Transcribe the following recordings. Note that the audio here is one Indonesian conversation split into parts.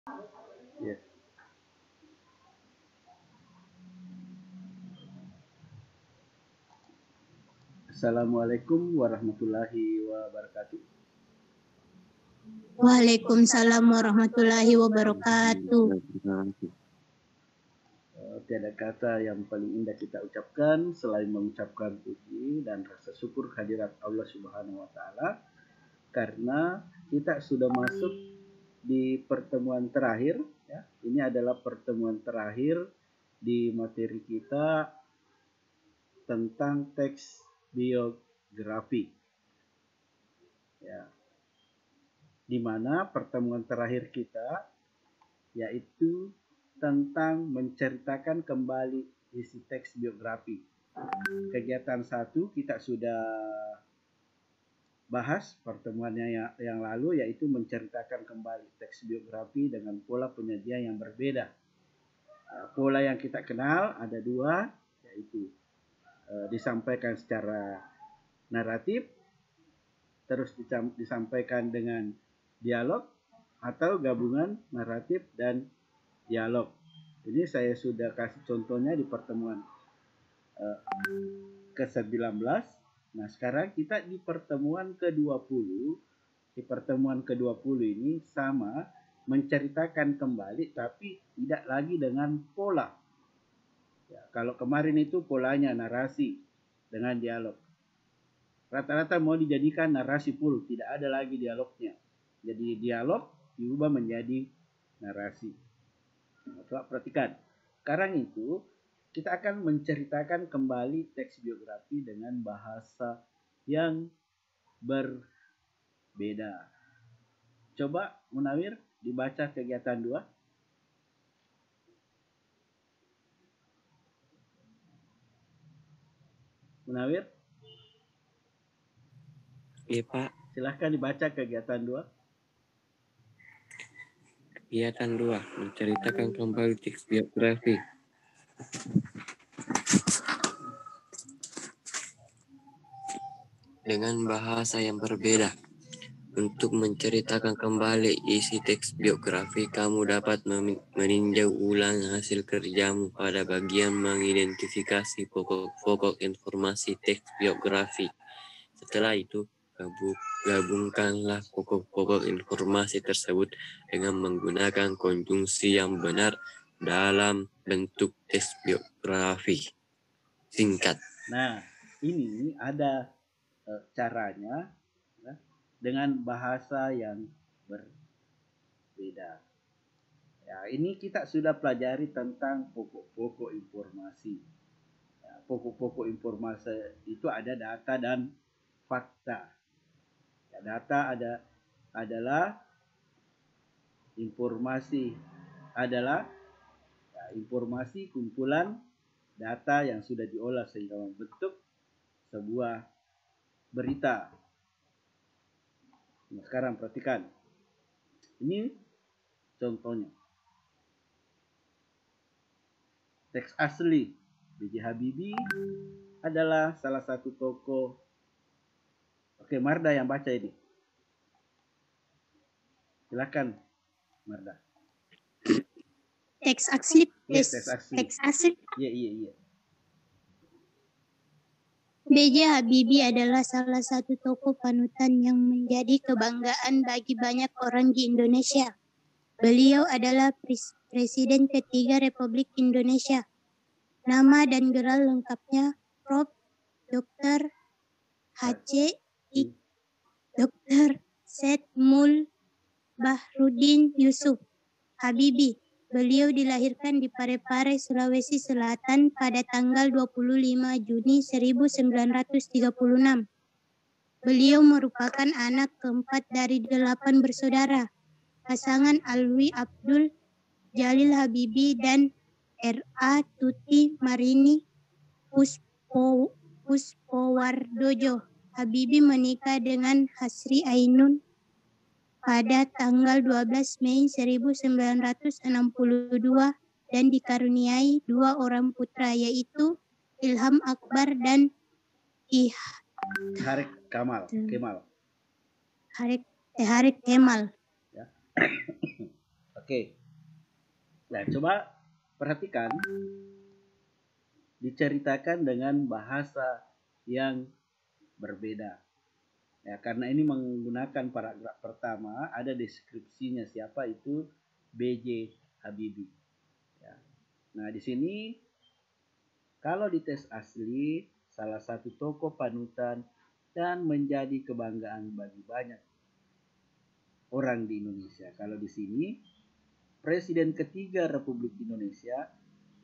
Ya. Assalamualaikum warahmatullahi wabarakatuh. Waalaikumsalam warahmatullahi wabarakatuh. Tiada kata yang paling indah kita ucapkan selain mengucapkan puji dan rasa syukur kehadirat Allah Subhanahu wa taala karena kita sudah masuk di pertemuan terakhir ya. Ini adalah pertemuan terakhir di materi kita tentang teks biografi. Ya. Di mana pertemuan terakhir kita yaitu tentang menceritakan kembali isi teks biografi. Kegiatan 1 kita sudah bahas pertemuannya yang lalu, yaitu menceritakan kembali teks biografi dengan pola penyajian yang berbeda. Pola yang kita kenal ada 2, yaitu disampaikan secara naratif, terus disampaikan dengan dialog, atau gabungan naratif dan dialog. Ini saya sudah kasih contohnya di pertemuan ke-19. Nah, sekarang kita di pertemuan ke-20. Di pertemuan ke-20 ini sama, menceritakan kembali tapi tidak lagi dengan pola. Ya, kalau kemarin itu polanya narasi dengan dialog. Rata-rata mau dijadikan narasi full, tidak ada lagi dialognya. Jadi dialog diubah menjadi narasi. Coba perhatikan. Sekarang itu kita akan menceritakan kembali teks biografi dengan bahasa yang berbeda. Coba Munawir dibaca kegiatan 2. Munawir? Iya Pak. Silahkan dibaca kegiatan 2. Kegiatan 2, menceritakan kembali teks biografi. Dengan bahasa yang berbeda. Untuk menceritakan kembali isi teks biografi, kamu dapat meninjau ulang hasil kerjamu pada bagian mengidentifikasi pokok-pokok informasi teks biografi. Setelah itu, gabungkanlah pokok-pokok informasi tersebut dengan menggunakan konjungsi yang benar dalam bentuk teks biografi singkat. Nah, ini ada caranya ya, dengan bahasa yang berbeda. Ya, ini kita sudah pelajari tentang pokok-pokok informasi. Ya, pokok-pokok informasi itu ada data dan fakta. Ya, data adalah informasi informasi kumpulan data yang sudah diolah sehingga membentuk sebuah berita. Nah, sekarang perhatikan. Ini contohnya. Teks asli B.J. Habibie adalah salah satu tokoh. Oke, Marda yang baca ini. Silakan, Marda. Teks asli. Yes, teks asli. Iya. B.J. Habibie adalah salah satu tokoh panutan yang menjadi kebanggaan bagi banyak orang di Indonesia. Beliau adalah Presiden ketiga Republik Indonesia. Nama dan gelar lengkapnya Prof. Dr. H.C. Dr. Syed Mul Bahrudin Yusuf Habibie. Beliau dilahirkan di Parepare, Sulawesi Selatan pada tanggal 25 Juni 1936. Beliau merupakan anak keempat dari 8 bersaudara. Pasangan Alwi Abdul Jalil Habibie dan R.A. Tuti Marini Puspowardojo. Habibie menikah dengan Hasri Ainun pada tanggal 12 Mei 1962 dan dikaruniai 2 orang putra, yaitu Ilham Akbar dan Harik Kemal. Harik Kemal. Ya. Oke. Nah, coba perhatikan, diceritakan dengan bahasa yang berbeda. Ya, karena ini menggunakan paragraf pertama, ada deskripsinya siapa itu B.J. Habibie. Ya. Nah, di sini kalau di tes asli, salah satu tokoh panutan dan menjadi kebanggaan bagi banyak orang di Indonesia. Kalau di sini, Presiden ketiga Republik Indonesia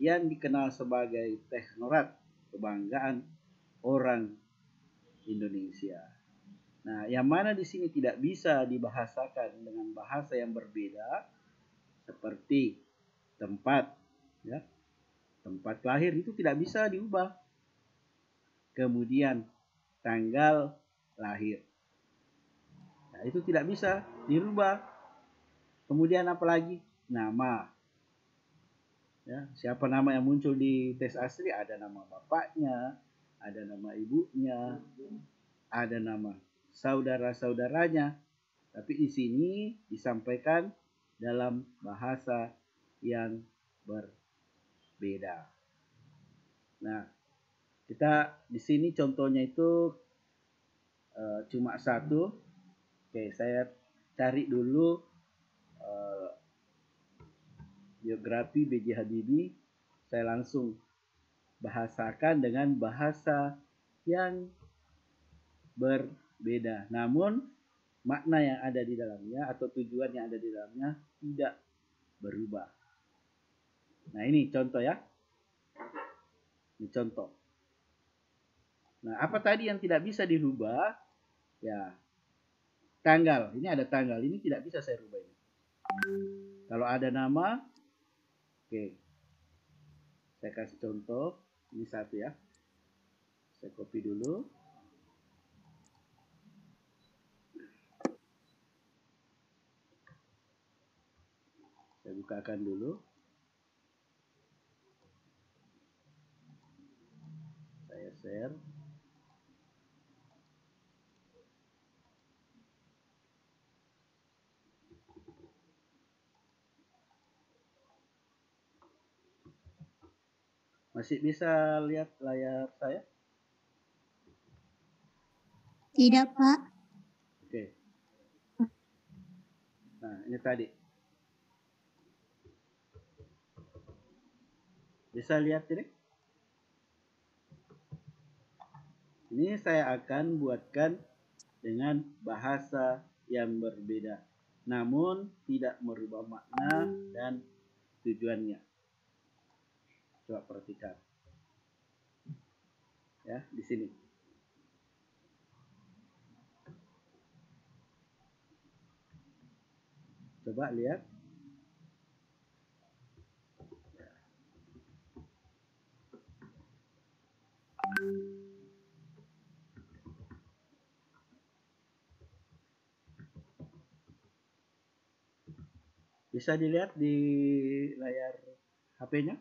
yang dikenal sebagai teknokrat, kebanggaan orang Indonesia. Nah, yang mana di sini tidak bisa dibahasakan dengan bahasa yang berbeda, seperti tempat, ya, tempat lahir itu tidak bisa diubah. Kemudian tanggal lahir, nah, itu tidak bisa dirubah. Kemudian apalagi nama, ya, siapa nama yang muncul di tes asli, ada nama bapaknya, ada nama ibunya, ada nama saudara-saudaranya, tapi di sini disampaikan dalam bahasa yang berbeda. Nah, kita di sini contohnya itu cuma satu. Oke, saya cari dulu biografi B.J. Habibie. Saya langsung bahasakan dengan bahasa yang berbeda, namun makna yang ada di dalamnya atau tujuan yang ada di dalamnya tidak berubah. Nah, ini contoh ya. Ini contoh. Nah, apa tadi yang tidak bisa dirubah? Ya, tanggal. Ini ada tanggal. Ini tidak bisa saya rubah ini. Kalau ada nama, oke. Saya kasih contoh. Ini satu ya. Saya copy dulu. Saya bukakan dulu. Saya share. Masih bisa lihat layar saya? Tidak, Pak. Oke. Nah, ini tadi. Bisa lihat ini? Ini saya akan buatkan dengan bahasa yang berbeda, namun tidak merubah makna dan tujuannya. Coba perhatikan. Ya, di sini. Coba lihat. Bisa dilihat di layar HP-nya?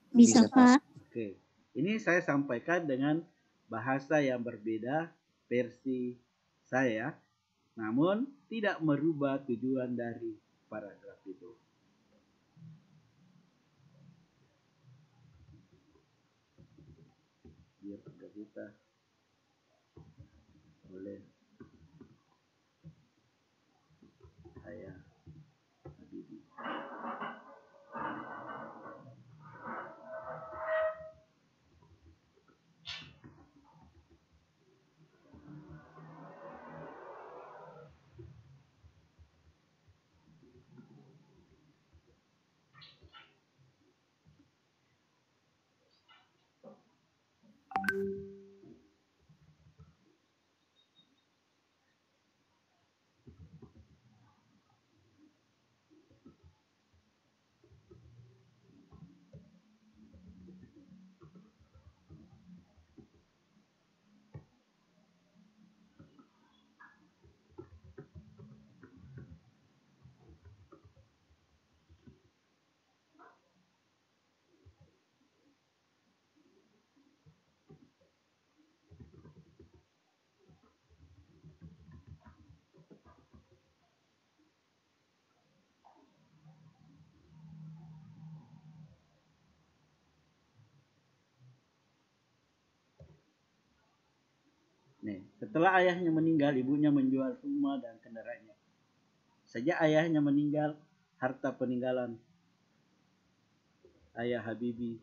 Bisa, Pak. Oke. Ini saya sampaikan dengan bahasa yang berbeda versi saya, namun tidak merubah tujuan dari paragraf itu. Biar kita boleh saya Habibie. Nih, setelah ayahnya meninggal, ibunya menjual rumah dan kendaraannya. Sejak ayahnya meninggal, harta peninggalan ayah Habibie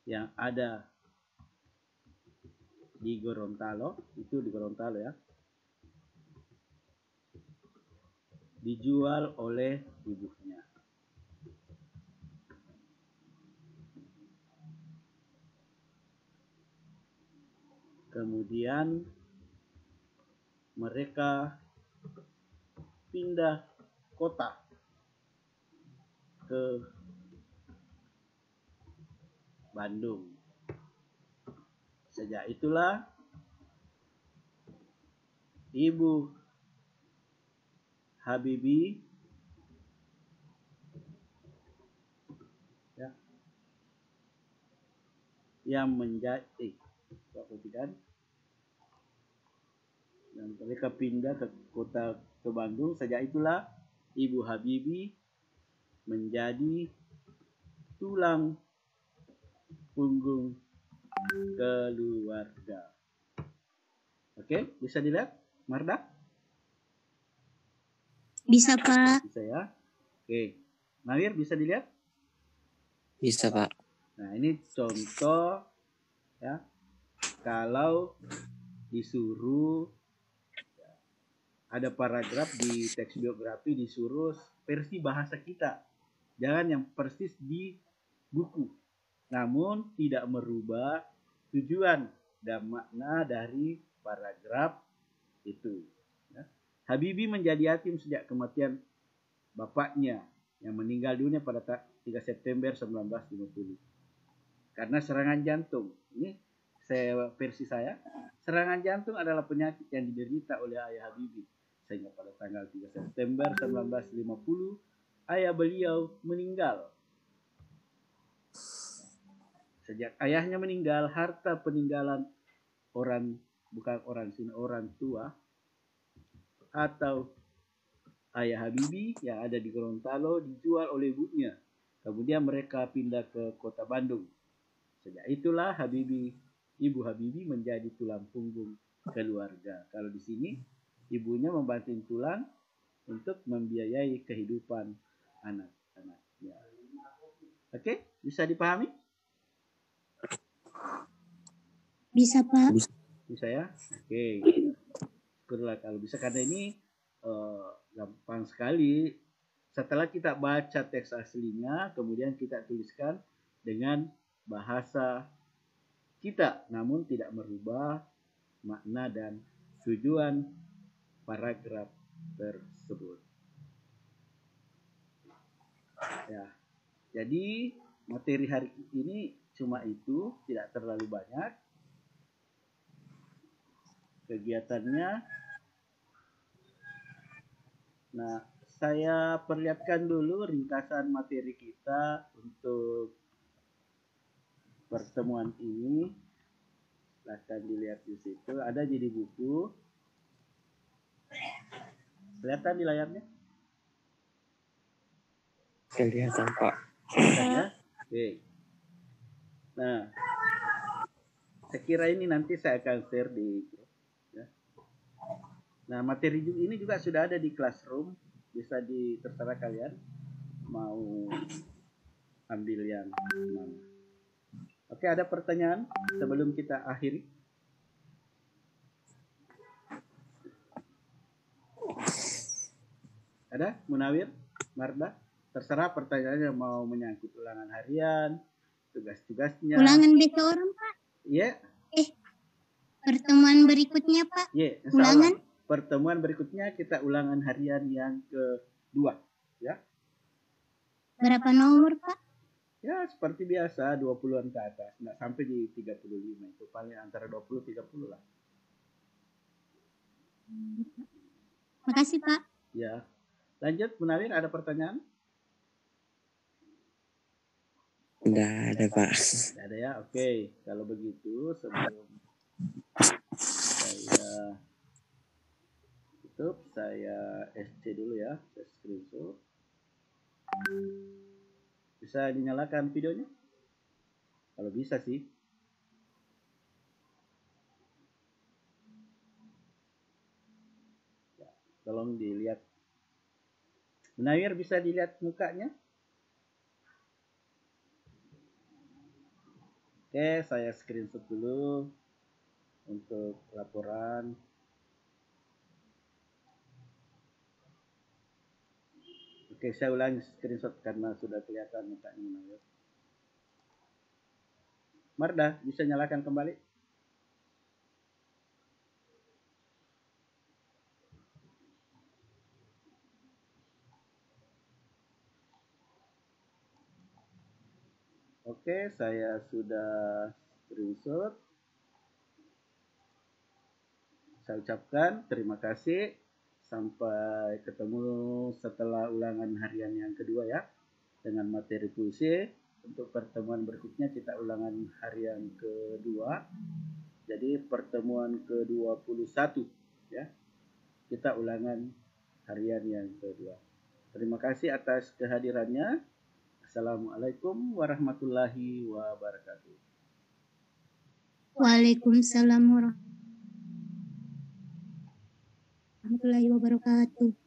yang ada di Gorontalo, itu di Gorontalo ya, dijual oleh ibunya. Kemudian mereka pindah kota ke Bandung. Sejak itulah ibu Habibie ya, yang menjadi dan mereka pindah ke kota ke Bandung. Sejak itulah ibu Habibie menjadi tulang punggung keluarga. Oke, bisa dilihat, Marda? Bisa, Pak. Bisa ya. Oke, Nawir bisa dilihat? Bisa, Pak. Nah, ini contoh ya, kalau disuruh ada paragraf di teks biografi disuruh versi bahasa kita. Jangan yang persis di buku. Namun tidak merubah tujuan dan makna dari paragraf itu. Ya. Habibie menjadi yatim sejak kematian bapaknya yang meninggal dunia pada 3 September 1950 karena serangan jantung. Ini versi saya, serangan jantung adalah penyakit yang diderita oleh ayah Habibie sehingga pada tanggal 3 September 1950 ayah beliau meninggal. Sejak ayahnya meninggal, harta peninggalan orang tua atau ayah Habibie yang ada di Gorontalo dijual oleh ibunya. Kemudian mereka pindah ke kota Bandung. Sejak itulah ibu Habibie menjadi tulang punggung keluarga. Kalau di sini ibunya membanting tulang untuk membiayai kehidupan anak-anaknya. Oke, bisa dipahami? Bisa, Pak. Bisa ya? Oke. Syukurlah kalau bisa, karena ini gampang sekali. Setelah kita baca teks aslinya, kemudian kita tuliskan dengan bahasa kita, namun tidak merubah makna dan tujuan paragraf tersebut. Ya, jadi materi hari ini cuma itu, tidak terlalu banyak kegiatannya. Nah, saya perlihatkan dulu ringkasan materi kita untuk pertemuan ini. Silahkan dilihat di situ, ada jadi buku. Kelihatan di layarnya? Kelihatan, Pak. Kelihatan ya? Oke. Nah, saya kira ini nanti saya akan share di grup. Ya. Nah, materi ini juga sudah ada di Classroom. Bisa terserah kalian mau ambil yang mana. Oke, ada pertanyaan sebelum kita akhiri? Ada, Munawir, Marda? Terserah pertanyaannya, mau menyangkut ulangan harian, tugas-tugasnya. Ulangan besok orang, Pak. Iya. Pertemuan berikutnya, Pak. Iya, Ulangan. Pertemuan berikutnya kita ulangan harian yang kedua, ya. Berapa nomor, Pak? Ya, seperti biasa 20-an ke atas, nggak sampai di 35, itu paling antara 20-30 lah. Makasih, Pak. Ya. Lanjut, Munawir, ada pertanyaan? Tidak ada, Pak. Tidak ada ya, oke. Kalau begitu, sebelum saya tutup, saya SC dulu ya, saya screenshot. Bisa dinyalakan videonya? Kalau bisa sih. Tolong dilihat. Munawir, bisa dilihat mukanya? Oke, saya screenshot dulu untuk laporan. Oke, saya ulangi screenshot karena sudah kelihatan mukanya Munawir. Marda, bisa nyalakan kembali? Oke, saya sudah screenshot. Saya ucapkan terima kasih. Sampai ketemu setelah ulangan harian yang kedua ya, dengan materi puisi. Untuk pertemuan berikutnya kita ulangan harian kedua. Jadi pertemuan ke-21 ya. Kita ulangan harian yang kedua. Terima kasih atas kehadirannya. Assalamualaikum warahmatullahi wabarakatuh. Waalaikumsalam warahmatullahi wabarakatuh.